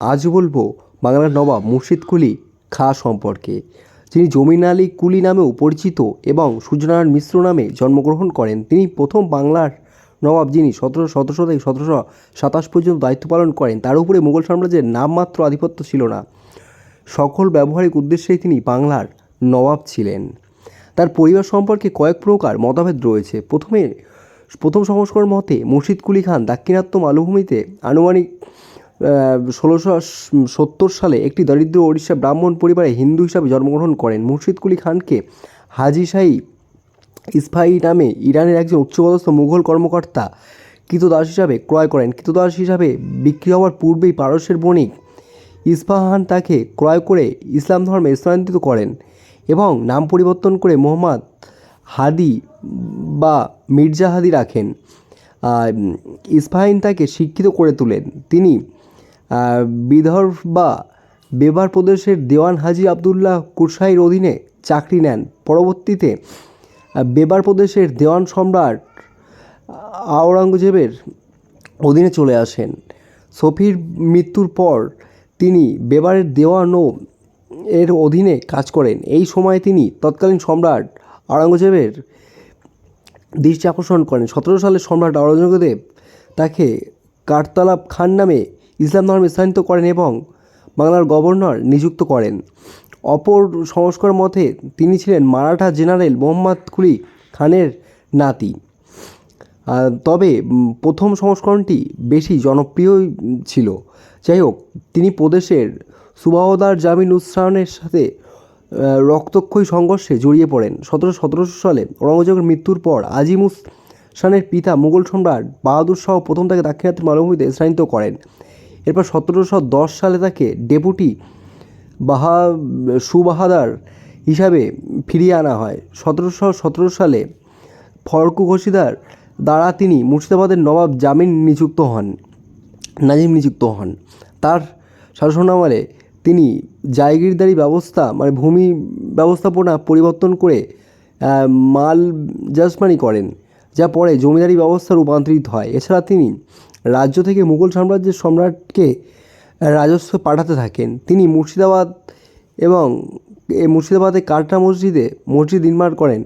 আজ বলবো বাংলার নবাব মুর্শিদ কুলি খাঁ সম্পর্কে, যিনি জমিন আলী কুলি নামেও পরিচিত এবং সূর্যনারায়ণ মিশ্র নামে জন্মগ্রহণ করেন। তিনি প্রথম বাংলার নবাব, যিনি 1717 থেকে 1727 পর্যন্ত দায়িত্ব পালন করেন। তার উপরে মুঘল সাম্রাজ্যের নামমাত্র আধিপত্য ছিল না। সকল ব্যবহারিক উদ্দেশ্যেই তিনি বাংলার নবাব ছিলেন। তার পরিবার সম্পর্কে কয়েক প্রকার মতভেদ রয়েছে। প্রথম সংস্করণ মতে মুর্শিদ কুলি খান দাক্ষিণাত্য মালভূমিতে আনুমানিক 1670 সালে একটি দরিদ্র ওড়িশা ব্রাহ্মণ পরিবারে হিন্দু হিসাবে জন্মগ্রহণ করেন। মুর্শিদ কুলি খানকে হাজি শাহী ইস্পাহি নামে ইরানের একজন উচ্চপদস্থ মুঘল কর্মকর্তা কৃতদাস হিসাবে ক্রয় করেন। কৃতদাস হিসাবে বিক্রি হওয়ার পূর্বেই পারস্যের বণিক ইস্পাহান তাকে ক্রয় করে ইসলাম ধর্মে স্থানান্তরিত করেন এবং নাম পরিবর্তন করে মোহাম্মদ হাদি বা মির্জা হাদি রাখেন। ইস্পাহান তাকে শিক্ষিত করে তোলেন। তিনি বিদর্ভ বা বেবার প্রদেশের দেওয়ান হাজি আবদুল্লাহ কুরশাহির অধীনে চাকরি নেন। পরবর্তীতে বেবার প্রদেশের দেওয়ান সম্রাট আওরঙ্গজেবের অধীনে চলে আসেন। সফির মৃত্যুর পর তিনি বেবারের দেওয়ান এর অধীনে কাজ করেন। এই সময়ে তিনি তৎকালীন সম্রাট আওরঙ্গজেবের দৃষ্টি আকর্ষণ করেন। 17 সালে সম্রাট আওরঙ্গজেব তাকে কারতালাব খান নামে ইসলাম ধর্মে স্থানান্তরিত করেন এবং বাংলার গভর্নর নিযুক্ত করেন। অপর সংস্কার মতে তিনি ছিলেন মারাঠা জেনারেল মোহাম্মদ কুলি খানের নাতি। তবে প্রথম সংস্করণটি বেশি জনপ্রিয় ছিল। যাই হোক, তিনি প্রদেশের সুবাহদার জামিন উসমানের সাথে রক্তক্ষয়ী সংঘর্ষে জড়িয়ে পড়েন। 1717 সালে ঔরঙ্গজেবের মৃত্যুর পর আজিম উস শানের পিতা মুঘল সম্রাট বাহাদুর শাহ প্রথম তাকে দাক্ষিণাত্যের মালভূমিতে স্থানান্তরিত করেন। এরপর 1710 সালে তাকে ডেপুটি সুবাহদার হিসাবে ফিরিয়ে আনা হয়। 1717 সালে ফরকু ঘোষিদার দ্বারা তিনি মুর্শিদাবাদের নবাব নাজিম নিযুক্ত হন। তার শাসনামলে তিনি জায়গিরদারি ব্যবস্থা ভূমি ব্যবস্থাপনা পরিবর্তন করে মালজাসমানি করেন, যা পরে জমিদারি ব্যবস্থা রূপান্তরিত হয়। এছাড়া তিনি রাজ্য থেকে মুঘল সাম্রাজ্যের সম্রাটকে রাজস্ব পাঠাতে থাকেন। তিনি মুর্শিদাবাদে কাটরা মসজিদ নির্মাণ করেন,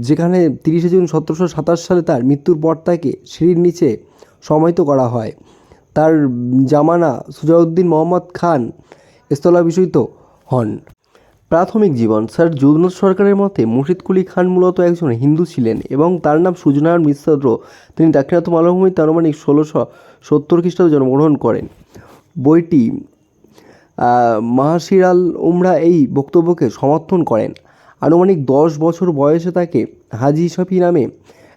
যেখানে 30 জুন 1727 সালে তার মৃত্যুর পর তাকে সিঁড়ির নিচে সমাহিত করা হয়। তার জামানা সুজাউদ্দিন মোহাম্মদ খান স্থলাভিষিক্ত হন। প্রাথমিক জীবন। স্যার যদুনাথ সরকারের মতে মুর্শিদ কুলি খান মূলত একজন হিন্দু ছিলেন এবং তার নাম সূর্যনারায়ণ মিশ্র। তিনি দাক্ষিণাত্য মালভূমিতে আনুমানিক 1670 খ্রিস্টাব্দে জন্মগ্রহণ করেন। বইটি মাহাসির আল উমরা এই বক্তব্যকে সমর্থন করেন। আনুমানিক 10 বছর বয়সে তাকে হাজি শাফি নামে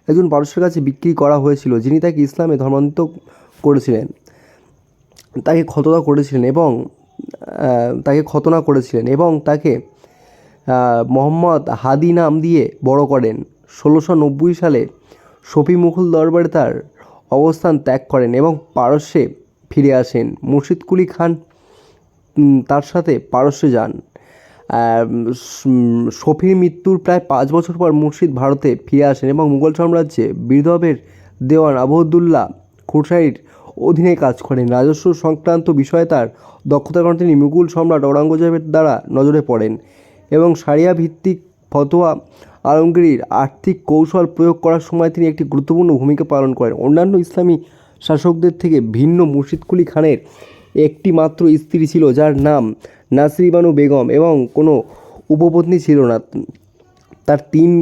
একজন পারস্যের কাছে বিক্রি করা হয়েছিল, যিনি তাকে ইসলামে ধর্মান্তরিত করেছিলেন। তাকে খতনা করেছিলেন এবং তাকে মোহাম্মদ হাদি নাম দিয়ে বড় করেন। 1690 সালে শফি মুঘল দরবারে তার অবস্থান ত্যাগ করেন এবং পারস্যে ফিরে আসেন। মুর্শিদ কুলি খান তার সাথে পারস্যে যান। শফির মৃত্যুর প্রায় 5 বছর পর মুর্শিদ ভারতে ফিরে আসেন এবং মুঘল সাম্রাজ্যে বিদর্ভের দেওয়ান আবদুল্লাহ কুরশাহির অধীনে কাজ করেন। রাজস্ব সংক্রান্ত বিষয়ে তার দক্ষতার কারণে তিনি মুঘল সম্রাট আওরঙ্গজেবের দ্বারা নজরে পড়েন এবং সারিয়া ভিত্তিক ফতোয়া আলমগীরের আর্থিক কৌশল প্রয়োগ করার সময় তিনি একটি গুরুত্বপূর্ণ ভূমিকা পালন করেন। অন্যান্য ইসলামী শাসকদের থেকে ভিন্ন মুর্শিদ কুলি খানের একটি মাত্র স্ত্রী ছিল, যার নাম নাসরি বানু বেগম, এবং কোনো উপপত্নী ছিল না। তার 3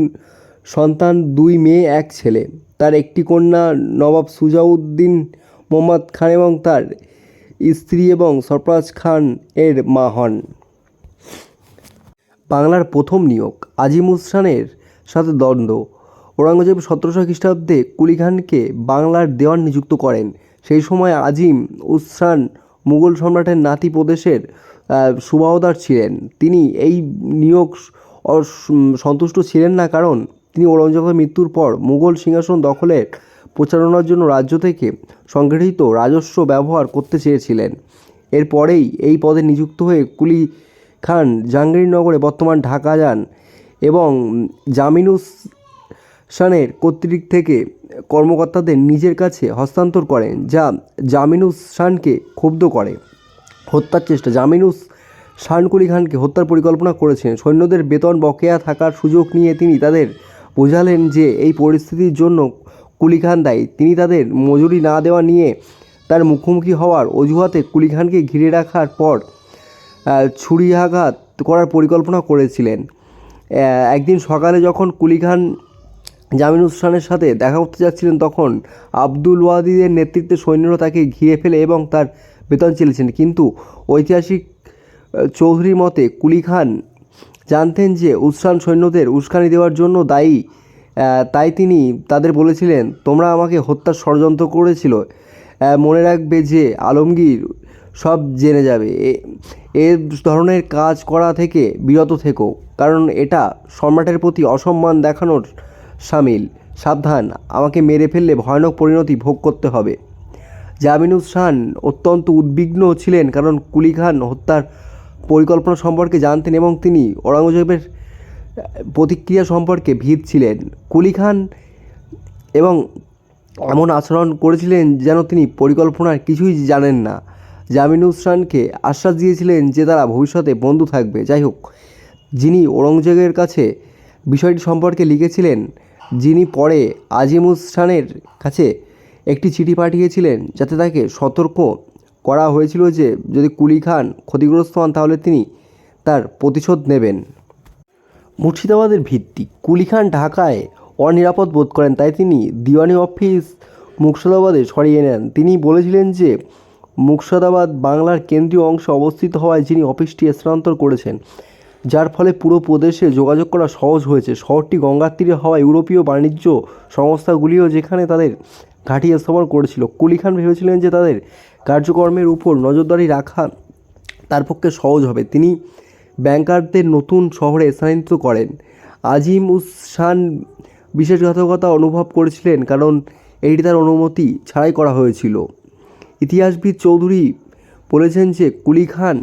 সন্তান, 2 মেয়ে 1 ছেলে। তার একটি কন্যা নবাব সুজাউদ্দিন মোহাম্মদ খান এবং তার স্ত্রী এবং সরফরাজ খান এর মা হন। বাংলার প্রথম নিয়োগ। আজিম উস শানের সাথে দ্বন্দ্ব। ঔরঙ্গজেব 1700 খ্রিস্টাব্দে কুলি খানকে বাংলার দেওয়ান নিযুক্ত করেন। সেই সময় আজিম উস শান মুঘল সম্রাটের নাতি প্রদেশের সুবাহদার ছিলেন। তিনি এই নিয়োগ সন্তুষ্ট ছিলেন না, কারণ তিনি ঔরঙ্গজেবের মৃত্যুর পর মুঘল সিংহাসন দখলের প্রচারণার জন্য রাজ্য থেকে সংগৃহীত রাজস্ব ব্যবহার করতে চেয়েছিলেন। এরপরেই এই পদে নিযুক্ত হয়ে কুলি খান জাহাঙ্গীরনগরে বর্তমান ঢাকা যান এবং জামিন উস শানের কর্তৃক থেকে কর্মকর্তাদের নিজের কাছে হস্তান্তর করেন, যা জামিনুস শানকে ক্ষুব্ধ করে। হত্যার চেষ্টা। জামিনুস শান কুলি খানকে হত্যার পরিকল্পনা করেছিলেন। সৈন্যদের বেতন বকেয়া থাকার সুযোগ নিয়ে তিনি তাদের বোঝালেন যে এই পরিস্থিতির জন্য কুলি খান দায়ী। তিনি তাদের মজুরি না দেওয়া নিয়ে তার মুখোমুখি হওয়ার অজুহাতে কুলি খানকে ঘিরে রাখার পর ছুরিয়াঘাত করার পরিকল্পনা করেছিলেন। একদিন সকালে যখন কুলি খান জামিনুস খানের সাথে দেখা করতে যাচ্ছিলেন, তখন আব্দুল ওয়াদিদের নেতৃত্বে সৈন্যরা তাকে ঘিরে ফেলে এবং তার বেতন চেয়েছিলেন। কিন্তু ঐতিহাসিক চৌধুরীর মতে কুলি খান জানতেন যে উসমান সৈন্যদের উস্কানি দেওয়ার জন্য দায়ী, তাই তিনি তাদের বলেছিলেন, তোমরা আমাকে হত্যার ষড়যন্ত্র করেছিল। মনে রাখবে যে আলমগীর সব জেনে যাবে। এ ধরনের কাজ করা থেকে বিরত থেকো, কারণ এটা সম্রাটের প্রতি অসম্মান দেখানোর শামিল। সাবধান, আমাকে মেরে ফেললে ভয়ানক পরিণতি ভোগ করতে হবে। জামিনুস শান অত্যন্ত উদ্বিগ্ন ছিলেন, কারণ কুলি খান হত্যার পরিকল্পনা সম্পর্কে জানতেন এবং তিনি ঔরঙ্গজেবের প্রতিক্রিয়া সম্পর্কে ভীত ছিলেন। কুলি খান এবং এমন আচরণ করেছিলেন যেন তিনি পরিকল্পনার কিছুই জানেন না। জামিনুস শানকে আশ্বাস দিয়েছিলেন যে তারা ভবিষ্যতে বন্ধু থাকবে। যাই হোক, যিনি ঔরঙ্গজেবের কাছে বিষয়টি সম্পর্কে লিখেছিলেন, যিনি পরে আজিমুস শানের কাছে একটি চিঠি পাঠিয়েছিলেন, যাতে তাকে সতর্ক করা হয়েছিল যে যদি কুলি খান ক্ষতিগ্রস্ত হন তাহলে তিনি তার প্রতিশোধ নেবেন। মুর্শিদাবাদের ভিত্তি। কুলি খান ঢাকায় অনিরাপদ বোধ করেন, তাই তিনি দিওয়ানি অফিস মুর্শিদাবাদে সরিয়ে নেন। তিনি বলেছিলেন যে মুর্শিদাবাদ বাংলার কেন্দ্রীয় অংশে অবস্থিত হওয়ায় যিনি অফিসটি স্থানান্তর করেছেন, যার ফলে পুরো প্রদেশে যোগাযোগ করা সহজ হয়েছে। শহরটি গঙ্গার তীরে হওয়ায় ইউরোপীয় বাণিজ্য সংস্থাগুলিও যেখানে তাদের ঘাঁটি স্থাপন করেছিল। কুলি খান ভেবেছিলেন যে তাদের কার্যক্রমের উপর নজরদারি রাখা তার পক্ষে সহজ হবে। তিনি ব্যাংকারদের নতুন শহরে স্থানান্তরিত করেন। আজিম উস শান বিশ্বাসঘাতকতা অনুভব করেছিলেন, কারণ এটি তার অনুমতি ছাড়াই করা হয়েছিল। ইতিহাসবিদ চৌধুরী বলেছেন যে কুলি খান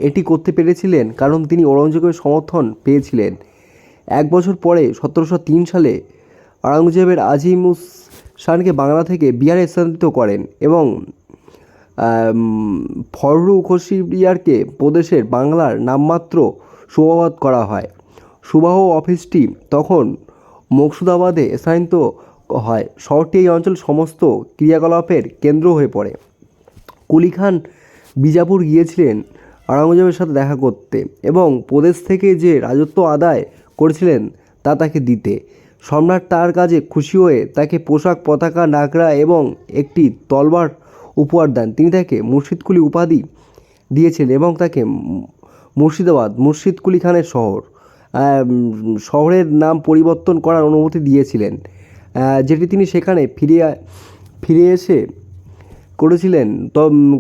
এটি করতে পেরেছিলেন কারণ তিনি ঔরঙ্গজেবের সমর্থন পেয়েছিলেন। এক বছর পরে 1703 সালে ঔরঙ্গজেবের আজিম উস শানকে বাংলা থেকে বিহারে স্থানান্তরিত করেন এবং ফররুখশিয়ারকে প্রদেশের বাংলার নামমাত্র সুবাহত করা হয়। সুবাহ অফিসটি তখন মুর্শিদাবাদে স্থানান্তরিত হয়। শহরটি এই অঞ্চল সমস্ত ক্রিয়াকলাপের কেন্দ্র হয়ে পড়ে। কুলি খান বিজাপুর গিয়েছিলেন ঔরঙ্গজেবের সাথে দেখা করতে এবং প্রদেশ থেকে যে রাজত্ব আদায় করেছিলেন তা তাকে দিতে। সম্রাট তার কাজে খুশি হয়ে তাকে পোশাক, পতাকা, নাগরা এবং একটি তলবার উপহার দেন। তিনি তাকে মুর্শিদ কুলি উপাধি দিয়েছিলেন এবং তাকে মুর্শিদাবাদ মুর্শিদ কুলি খানের শহরের নাম পরিবর্তন করার অনুমতি দিয়েছিলেন, যেটি তিনি সেখানে ফিরে এসে করেছিলেন।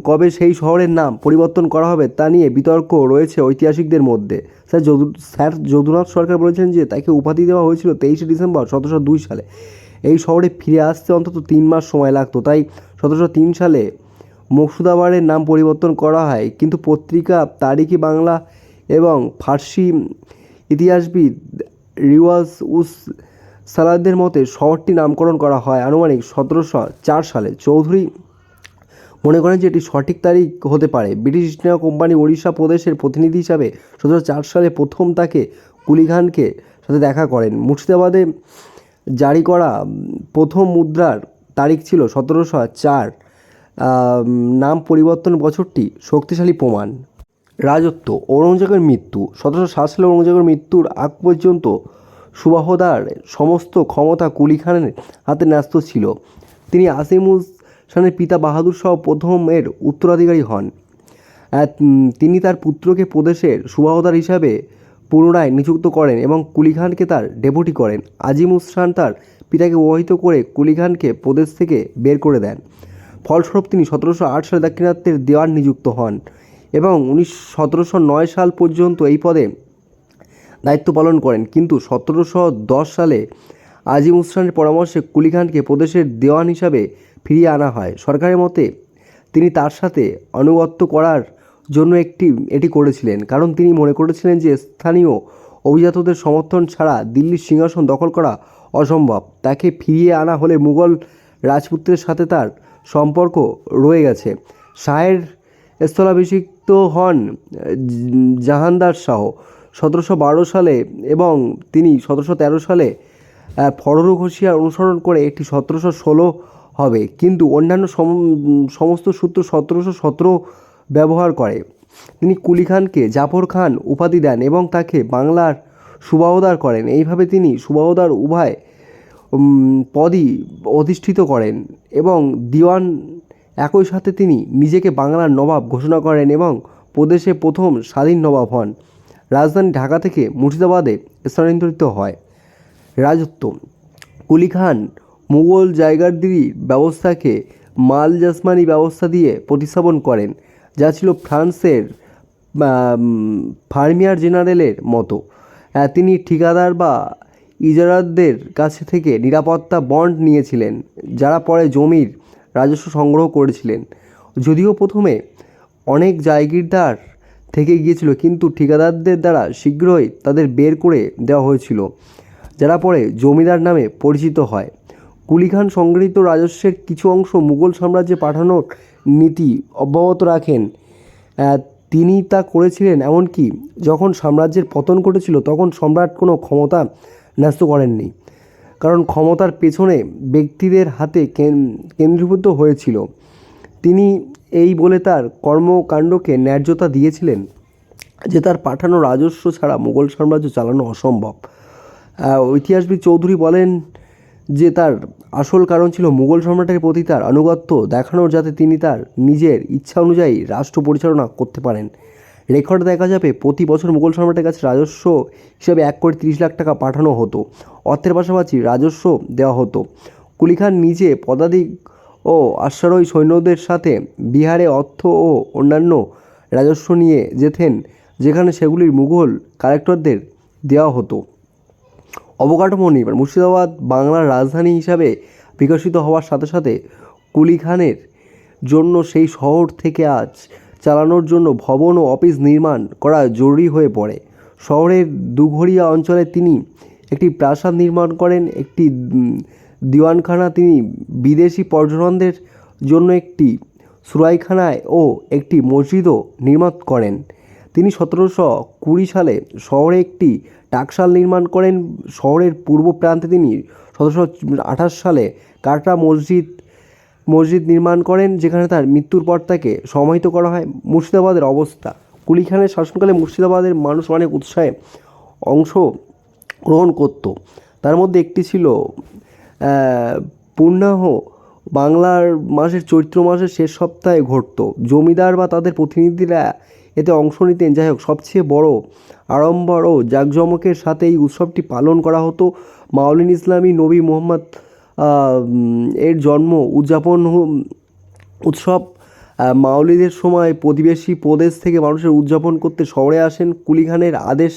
কবে সেই শহরের নাম পরিবর্তন করা হবে তা নিয়ে বিতর্ক রয়েছে ঐতিহাসিকদের মধ্যে। স্যার যদুনাথ সরকার বলেছেন যে তাকে উপাধি দেওয়া হয়েছিল 23শে ডিসেম্বর 1702 সালে। এই শহরে ফিরে আসতে অন্তত 3 মাস সময় লাগতো, তাই 1703 সালে মুর্শিদাবাদের নাম পরিবর্তন করা হয়। কিন্তু পত্রিকা তারিখি বাংলা এবং ফার্সি ইতিহাসবিদ রিওয়াজ উস সালাদের মতে শহরটি নামকরণ করা হয় আনুমানিক 1704 সালে। চৌধুরী মনে করেন যে এটি সঠিক তারিখ হতে পারে। British east India company Odisha প্রদেশের প্রতিনিধি হিসাবে 1704 সালে প্রথম তাকে কুলি খানকে সাথে দেখা করেন। মুর্শিদাবাদে জারি করা প্রথম মুদ্রার তারিখ ছিল 1704। নাম পরিবর্তন বছরটি শক্তিশালী প্রমাণ। রাজত্ব। ঔরঙ্গজেবের মৃত্যু। 1707 সালে ঔরঙ্গজেবের মৃত্যুর আগ পর্যন্ত সুবাহদার সমস্ত ক্ষমতা কুলি খানের হাতে ন্যস্ত ছিল। তিনি আজিমুস শানের পিতা বাহাদুর শাহ প্রথম এর উত্তরাধিকারী হন। তিনি তার পুত্রকে প্রদেশের সুবাহদার হিসাবে পুনরায় নিযুক্ত করেন এবং কুলি খানকে তার ডেপুটি করেন। আজিমুস শান তার পিতাকে প্রভাবিত করে কুলি খানকে প্রদেশ থেকে বের করে দেন। ফলস্বরূপ তিনি 1708 সালে দাক্ষিণাত্যের দেওয়ান নিযুক্ত হন এবং 1709 সাল পর্যন্ত এই পদে দায়িত্ব পালন করেন। কিন্তু 1710 সালে আজিমুস শানের পরামর্শে কুলি খানকে প্রদেশের দেওয়ান হিসাবে ফিরিয়ে আনা হয়। সরকারের মতে তিনি তার সাথে আনুগত্য করার জন্য এটি করেছিলেন, কারণ তিনি মনে করেছিলেন যে স্থানীয় অভিজাতদের সমর্থন ছাড়া দিল্লির সিংহাসন দখল করা অসম্ভব। তাকে ফিরিয়ে আনা হলে মুঘল রাজপুত্রের সাথে তার সম্পর্ক রয়ে গেছে। শাহের স্থলাভিষিক্ত হন জাহানদার শাহ 1712 সালে এবং তিনি 1713 সালে ফররুখ হোসিয়ার অনুসরণ করে এটি 1716 হবে, কিন্তু অন্যান্য সমস্ত সূত্র 1717 ব্যবহার করে। তিনি কুলি খানকে জাফর খান উপাধি দেন এবং তাকে বাংলার সুবাহদার করেন। এইভাবে তিনি সুবাহদার উভয় পদই অধিষ্ঠিত করেন এবং দিওয়ান। একই সাথে তিনি নিজেকে বাংলার নবাব ঘোষণা করেন এবং প্রদেশে প্রথম স্বাধীন নবাব হন। রাজধানী ঢাকা থেকে মুর্শিদাবাদে স্থানান্তরিত হয়। রাজত্ব। কুলি খান মুঘল জায়গারদিরি ব্যবস্থাকে মাল জাসমানি ব্যবস্থা দিয়ে প্রতিস্থাপন করেন, যা ছিল ফ্রান্সের ফার্মিয়ার জেনারেলের মতো। তিনি ঠিকাদার বা ইজারাদারদের কাছ থেকে নিরাপত্তা বন্ড নিয়েছিলেন, যারা পরে জমির রাজস্ব সংগ্রহ করেছিলেন। যদিও প্রথমে অনেক জায়গিরদার থেকে গিয়েছিল, কিন্তু ঠিকাদারদের দ্বারা শীঘ্রই তাদের বের করে দেওয়া হয়েছিল, যারা পরে জমিদার নামে পরিচিত হয়। কুলি খান সংগৃহীত রাজস্বের কিছু অংশ মুঘল সাম্রাজ্যে পাঠানোর নীতি অব্যাহত রাখেন। তিনি তা করেছিলেন এমনকি যখন সাম্রাজ্যের পতন ঘটেছিল তখন সম্রাট কোনো ক্ষমতা ন্যস্ত করেননি, কারণ ক্ষমতার পেছনে ব্যক্তিদের হাতে কেন্দ্রীভূত হয়েছিল। তিনি এই বলে তার কর্মকাণ্ডকে ন্যায্যতা দিয়েছিলেন যে তার পাঠানো রাজস্ব ছাড়া মুঘল সাম্রাজ্য চালানো অসম্ভব। ইতিহাসবিদ চৌধুরী বলেন যে তার আসল কারণ ছিল মুঘল সম্রাটের প্রতি তার আনুগত্য দেখানোর, যাতে তিনি তার নিজের ইচ্ছা অনুযায়ী রাষ্ট্র পরিচালনা করতে পারেন। রেকর্ড দেখা যাবে প্রতি বছর মুঘল সম্রাটের কাছে রাজস্ব হিসেবে 1,30,00,000 টাকা পাঠানো হতো। অর্থের পাশাপাশি রাজস্ব দেওয়া হতো। কুলি খান নিজে পদাধিক ও অশ্বারোহী সৈন্যদের সাথে বিহারে অর্থ ও অন্যান্য রাজস্ব নিয়ে যেতেন, যেখানে সেগুলির মুঘল কালেক্টরদের দেওয়া হতো। অবকাঠামো নির্মাণ। মুর্শিদাবাদ বাংলার রাজধানী হিসাবে বিকশিত হওয়ার সাথে সাথে কুলি খানের জন্য সেই শহর থেকে আজ চালানোর জন্য ভবন ও অফিস নির্মাণ করা জরুরি হয়ে পড়ে। শহরের দুঘরিয়া অঞ্চলে তিনি একটি প্রাসাদ নির্মাণ করেন, একটি দিওয়ানখানা, তিনি বিদেশি পর্যটকদের জন্য একটি সুরাইখানায় ও একটি মসজিদও নির্মাণ করেন। তিনি 1720 সালে শহরে একটি টাকশাল নির্মাণ করেন। শহরের পূর্ব প্রান্তে তিনি 1728 সালে কাটরা মসজিদ নির্মাণ করেন, যেখানে তার মৃত্যুর পর তাকে সমাহিত করা হয়। মুর্শিদাবাদের অবস্থা। কুলি খানের শাসনকালে মুর্শিদাবাদের মানুষ অনেক উৎসাহে অংশ গ্রহণ করত। তার মধ্যে একটি ছিল পূর্ণাহ, বাংলার মাসের চৈত্র মাসের শেষ সপ্তাহে ঘটত। জমিদার বা তাদের প্রতিনিধিরা এতে অংশ নিতেন। যাই হোক, সবচেয়ে বড় আড়ম্বর ও জাঁকজমকের সাথে এই উৎসবটি পালন করা হতো। মাওলিন ইসলামী নবী মোহাম্মদ এর জন্ম উদযাপন উৎসব। মাওলিদের সময় প্রতিবেশী প্রদেশ থেকে মানুষের উদযাপন করতে শহরে আসেন। কুলি খানের আদেশ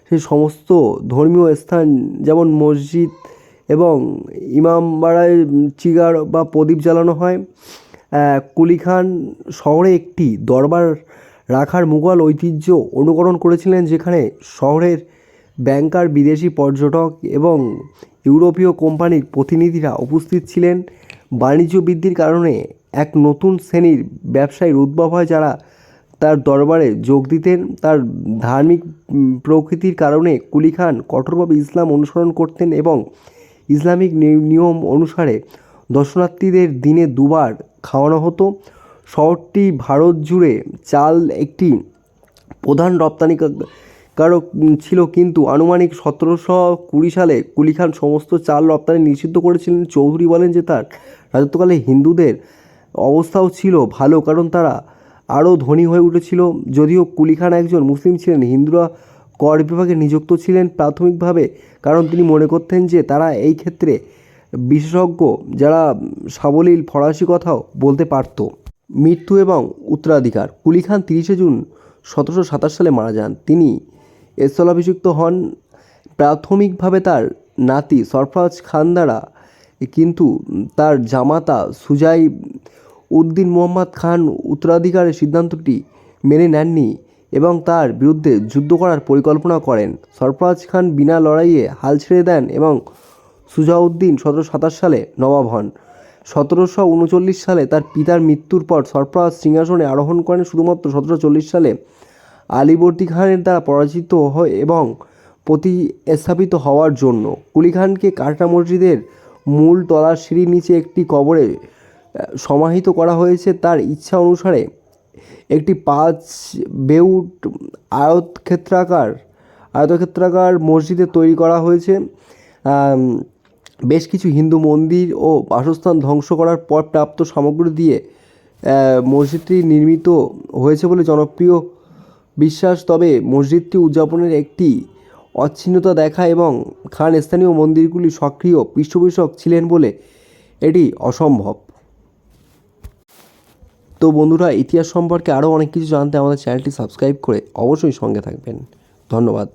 সে সমস্ত ধর্মীয় স্থান যেমন মসজিদ এবং ইমামবাড়ায় চিগার বা প্রদীপ জ্বালানো হয়। কুলি খান শহরে একটি দরবার রাখার মুঘল ঐতিহ্য অনুকরণ করেছিলেন, যেখানে শহরের ব্যাংকার, বিদেশি পর্যটক এবং ইউরোপীয় কোম্পানির প্রতিনিধিরা উপস্থিত ছিলেন। বাণিজ্য বৃদ্ধির কারণে এক নতুন শ্রেণীর ব্যবসায়ীর উদ্ভব হয়, যারা তার দরবারে যোগ দিতেন। তার ধার্মিক প্রকৃতির কারণে কুলি খান কঠোরভাবে ইসলাম অনুসরণ করতেন এবং ইসলামিক নিয়ম অনুসারে দর্শনার্থীদের দিনে 2 বার খাওয়ানো হতো। শহরটি ভারত জুড়ে চাল একটি প্রধান রপ্তানিকারক ছিল, কিন্তু আনুমানিক 1720 সালে কুলি খান সমস্ত চাল রপ্তানি নিষিদ্ধ করেছিলেন। চৌধুরী বলেন যে তার রাজত্বকালে হিন্দুদের অবস্থাও ছিল ভালো, কারণ তারা আরও ধনী হয়ে উঠেছিল। যদিও কুলি খান একজন মুসলিম ছিলেন, হিন্দুরা কর বিভাগে নিযুক্ত ছিলেন প্রাথমিকভাবে, কারণ তিনি মনে করতেন যে তারা এই ক্ষেত্রে বিশেষজ্ঞ, যারা সাবলীল ফরাসি কথাও বলতে পারত। মৃত্যু এবং উত্তরাধিকার। কুলি খান 30 জুন 1727 সালে মারা যান। তিনি স্থলাভিষিক্ত হন প্রাথমিকভাবে তার নাতি সরফরাজ খান দ্বারা, কিন্তু তার জামাতা সুজাই উদ্দিন মোহাম্মদ খান উত্তরাধিকারের সিদ্ধান্তটি মেনে নেননি এবং তার বিরুদ্ধে যুদ্ধ করার পরিকল্পনা করেন। সরফরাজ খান বিনা লড়াইয়ে হাল ছেড়ে দেন এবং সুজাউদ্দিন 1727 সালে নবাব হন। 1739 সালে তার পিতার মৃত্যুর পর সরফরাজ সিংহাসনে আরোহণ করেন শুধুমাত্র 1740 সালে আলীবর্দী খানের দ্বারা পরাজিত হয় এবং প্রতিস্থাপিত হওয়ার জন্য। কুলি খানকে কাটরা মসজিদের মূল তলার সিঁড়ির নিচে একটি কবরে সমাহিত করা হয়েছে। তার ইচ্ছা অনুসারে একটি 5 বেউট আয়তক্ষেত্রাকার মসজিদে তৈরি করা হয়েছে। বেশ কিছু হিন্দু মন্দির ও বাসস্থান ধ্বংস করার পর প্রাপ্ত সামগ্রী দিয়ে মসজিদটি নির্মিত হয়েছে বলে জনপ্রিয় বিশ্বাস। তবে মসজিদটি উদযাপনের একটি অচ্ছিন্নতা দেখায় এবং খান স্থানীয় মন্দিরগুলি সক্রিয় পৃষ্ঠপোষক ছিলেন বলে এটি অসম্ভব। তো বন্ধুরা, ইতিহাস সম্পর্কে আরও অনেক কিছু জানতে আমাদের চ্যানেলটি সাবস্ক্রাইব করে অবশ্যই সঙ্গে থাকবেন। ধন্যবাদ।